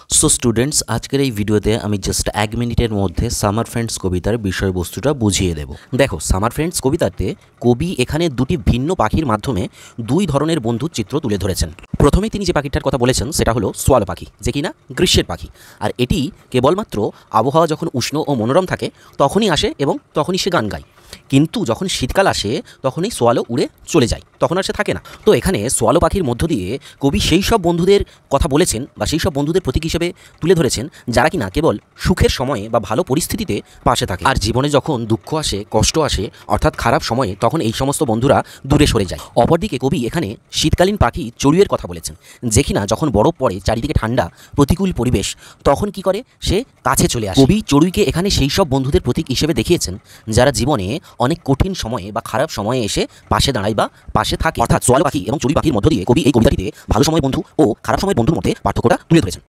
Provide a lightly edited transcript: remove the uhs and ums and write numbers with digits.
So students, আজকের এই ভিডিওতে আমি জাস্ট 1 মিনিটের মধ্যে সামার ফ্রেন্ডস কবিতার বিষয়বস্তুটা বুঝিয়ে দেব। দেখো, সামার ফ্রেন্ডস কবিতাতে কবি এখানে দুটি ভিন্ন পাখির মাধ্যমে দুই ধরনের বন্ধুর চিত্র তুলে ধরেছেন। প্রথমেই তিনি যে পাখিটার কথা বলেছেন সেটা হলো সোয়ালো পাখি, যে কিনা গ্রীষ্মের পাখি। আর এটি কেবলমাত্র আবহাওয়া যখন উষ্ণ ও মনোরম থাকে তখনই আসে এবং তখনই সে গান গায়। কিন্তু যখন শীতকাল আসে তখনই সোয়ালো উড়ে চলে যায়, তখন আর সে থাকে না। তো এখানে সোয়ালো পাখির মধ্য দিয়ে কবি সেই সব বন্ধুদের কথা বলেছেন বা সেই সব বন্ধুদের প্রতীক হিসেবে তুলে ধরেছেন যারা কিনা কেবল সুখের সময়ে বা ভালো পরিস্থিতিতে পাশে থাকে, আর জীবনে যখন দুঃখ আসে, কষ্ট আসে, অর্থাৎ খারাপ সময়ে, তখন এই সমস্ত বন্ধুরা দূরে সরে যায়। অপরদিকে কবি এখানে শীতকালীন পাখি চড়ুইয়ের কথা বলেছেন, যে কিনা যখন বরফ পড়ে, চারিদিকে ঠান্ডা, প্রতিকূল পরিবেশ, তখন কি করে, সে কাছে চলে আসে। কবি চড়ুইকে এখানে সেই সব বন্ধুদের প্রতীক হিসেবে দেখিয়েছেন যারা জীবনে অনেক কঠিন সময়ে বা খারাপ সময়ে এসে পাশে দাঁড়ায় বা পাশে থাকে। অর্থাৎ সোয়ালো পাখি এবং চড়ুই পাখির মধ্য দিয়ে কবি এই কবিতাটিতে ভালো সময়ের বন্ধু ও খারাপ সময়ের বন্ধুর মধ্যে পার্থক্যটা তুলে ধরেছেন।